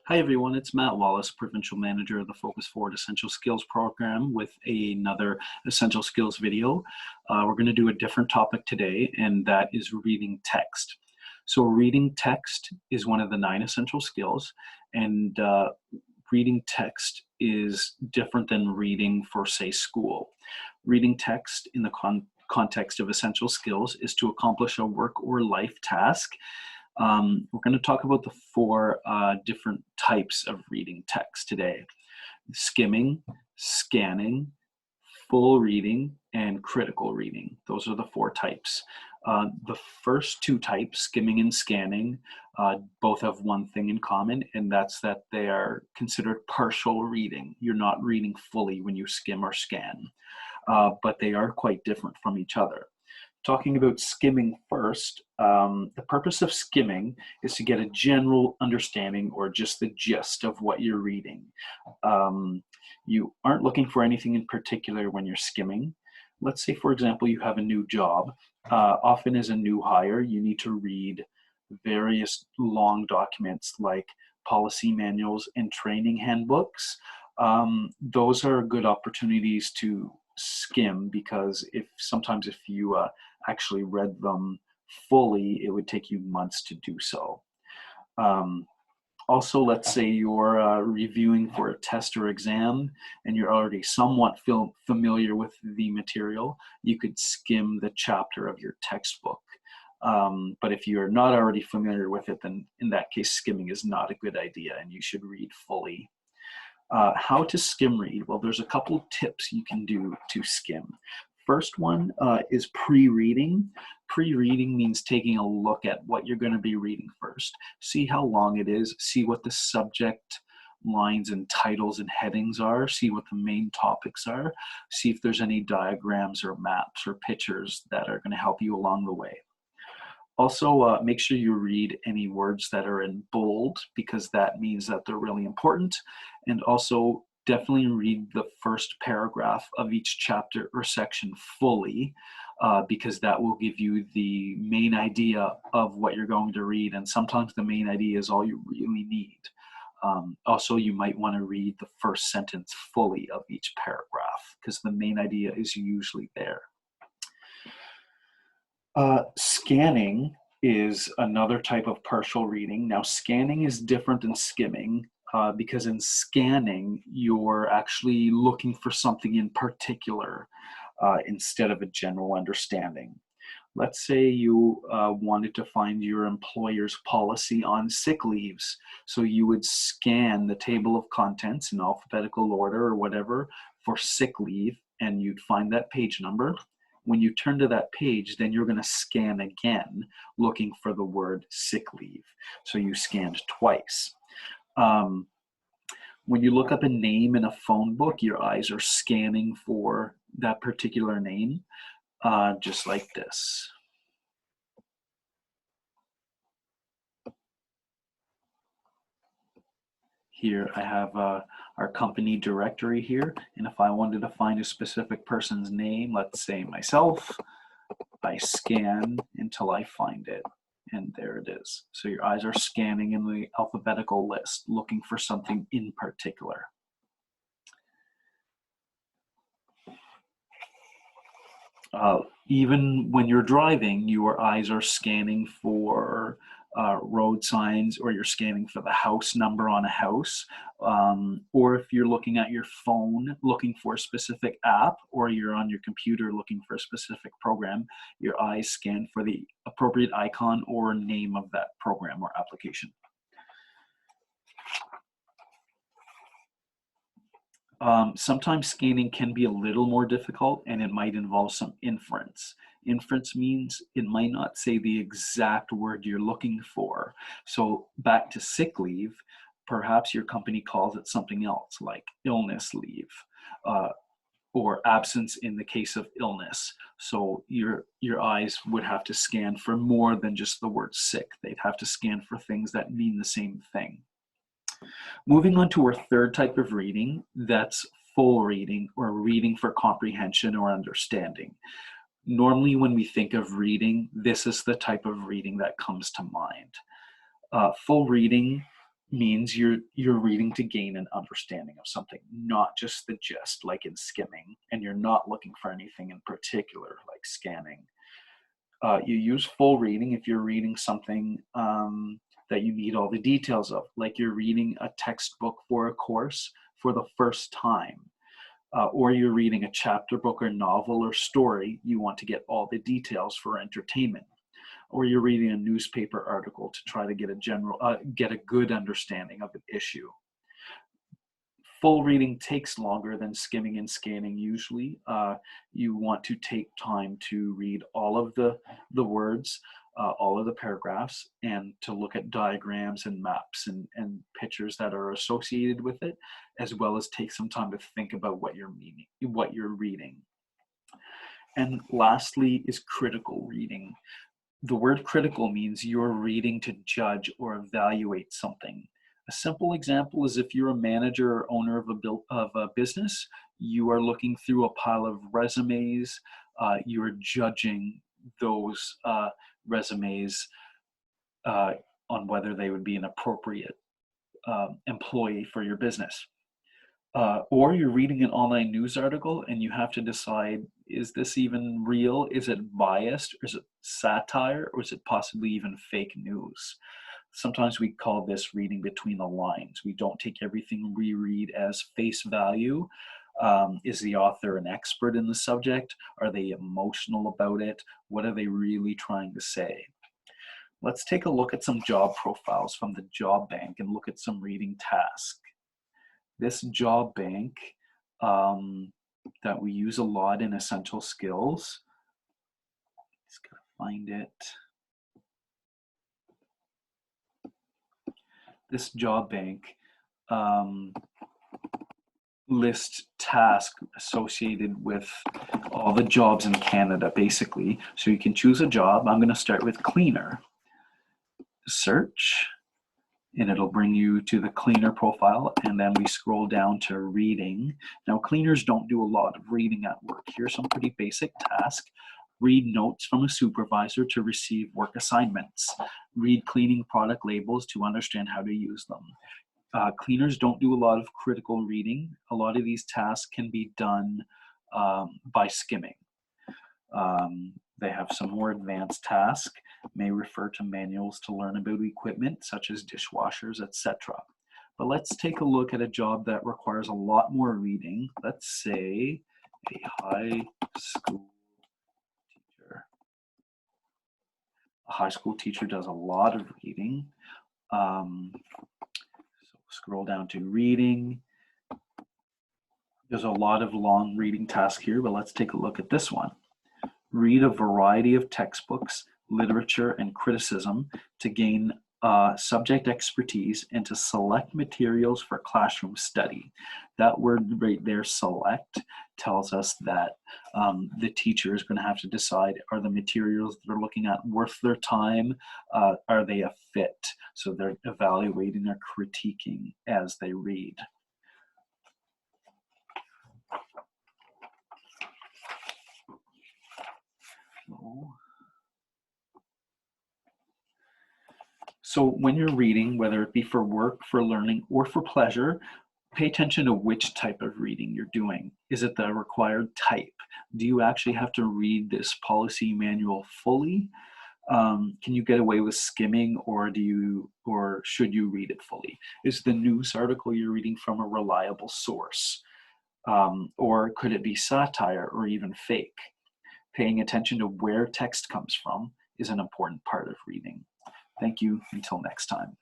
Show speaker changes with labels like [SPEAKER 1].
[SPEAKER 1] Hi everyone, it's Matt Wallace, Provincial Manager of the Focus Forward Essential Skills Program with another Essential Skills video. We're going to do a different topic today, and that is reading text. So reading text is one of the 9 essential skills, and reading text is different than reading for, say, school. Reading text in the context of essential skills is to accomplish a work or life task. We're going to talk about the 4 different types of reading text today: skimming, scanning, full reading, and critical reading. Those are the 4 types. The first 2 types, skimming and scanning, both have one thing in common, and that's that they are considered partial reading. You're not reading fully when you skim or scan, but they are quite different from each other. Talking about skimming first, the purpose of skimming is to get a general understanding or just the gist of what you're reading. You aren't looking for anything in particular when you're skimming. Let's say, for example, you have a new job. Often as a new hire, you need to read various long documents like policy manuals and training handbooks. Those are good opportunities to skim, because sometimes if you actually read them fully, it would take you months to do so. Also, let's say you're reviewing for a test or exam and you're already somewhat familiar with the material, you could skim the chapter of your textbook. But if you're not already familiar with it, then in that case, skimming is not a good idea and you should read fully. How to skim read? Well, there's a couple tips you can do to skim. First one is pre-reading. Pre-reading means taking a look at what you're going to be reading first. See how long it is, see what the subject lines and titles and headings are, see what the main topics are, see if there's any diagrams or maps or pictures that are going to help you along the way. Also, make sure you read any words that are in bold, because that means that they're really important. And also, definitely read the first paragraph of each chapter or section fully, because that will give you the main idea of what you're going to read. And sometimes the main idea is all you really need. Also, you might want to read the first sentence fully of each paragraph, because the main idea is usually there. Scanning is another type of partial reading. Now, scanning is different than skimming, because in scanning, you're actually looking for something in particular instead of a general understanding. Let's say you wanted to find your employer's policy on sick leaves. So you would scan the table of contents in alphabetical order or whatever for sick leave, and you'd find that page number. When you turn to that page, then you're going to scan again, looking for the word sick leave. So you scanned twice. When you look up a name in a phone book, your eyes are scanning for that particular name, just like this. Here I have our company directory here, and if I wanted to find a specific person's name, let's say myself, I scan until I find it, and there it is. So your eyes are scanning in the alphabetical list, looking for something in particular. Even when you're driving, your eyes are scanning for road signs, or you're scanning for the house number on a house, or if you're looking at your phone looking for a specific app, or you're on your computer looking for a specific program, your eyes scan for the appropriate icon or name of that program or application. Sometimes scanning can be a little more difficult, and it might involve some inference. Inference means it might not say the exact word you're looking for. So back to sick leave, perhaps your company calls it something else, like illness leave, or absence in the case of illness. So your eyes would have to scan for more than just the word sick. They'd have to scan for things that mean the same thing. Moving on to our third type of reading, that's full reading, or reading for comprehension or understanding. Normally, when we think of reading, this is the type of reading that comes to mind. Full reading means you're reading to gain an understanding of something, not just the gist like in skimming, and you're not looking for anything in particular like scanning. You use full reading if you're reading something that you need all the details of, like you're reading a textbook for a course for the first time, or you're reading a chapter book or novel or story, you want to get all the details for entertainment, or you're reading a newspaper article to try to get a good understanding of an issue. Full reading takes longer than skimming and scanning usually. You want to take time to read all of the words, all of the paragraphs, and to look at diagrams and maps and pictures that are associated with it, as well as take some time to think about what you're reading. And lastly is critical reading. The word critical means you're reading to judge or evaluate something. A simple example is if you're a manager or owner of a business, you are looking through a pile of resumes, you're judging those resumes on whether they would be an appropriate employee for your business. Or you're reading an online news article and you have to decide, is this even real? Is it biased? Or is it satire? Or is it possibly even fake news? Sometimes we call this reading between the lines. We don't take everything we read as face value. Is the author an expert in the subject? Are they emotional about it? What are they really trying to say? Let's take a look at some job profiles from the job bank and look at some reading tasks. This job bank that we use a lot in Essential Skills, just gotta find it. This job bank lists tasks associated with all the jobs in Canada, basically. So you can choose a job. I'm gonna start with cleaner. Search, and it'll bring you to the cleaner profile, and then we scroll down to reading. Now, cleaners don't do a lot of reading at work. Here's some pretty basic tasks. Read notes from a supervisor to receive work assignments. Read cleaning product labels to understand how to use them. Cleaners don't do a lot of critical reading. A lot of these tasks can be done by skimming. They have some more advanced tasks, may refer to manuals to learn about equipment such as dishwashers, etc. But let's take a look at a job that requires a lot more reading. Let's say a high school teacher. A high school teacher does a lot of reading. So scroll down to reading. There's a lot of long reading tasks here, but let's take a look at this one. Read a variety of textbooks, literature, and criticism to gain subject expertise and to select materials for classroom study. That word right there, select, tells us that the teacher is going to have to decide, are the materials they're looking at worth their time? Are they a fit? So they're evaluating, they're critiquing as they read. So when you're reading, whether it be for work, for learning, or for pleasure, pay attention to which type of reading you're doing. Is it the required type? Do you actually have to read this policy manual fully? Can you get away with skimming, or should you read it fully? Is the news article you're reading from a reliable source? Or could it be satire or even fake? Paying attention to where text comes from is an important part of reading. Thank you. Until next time.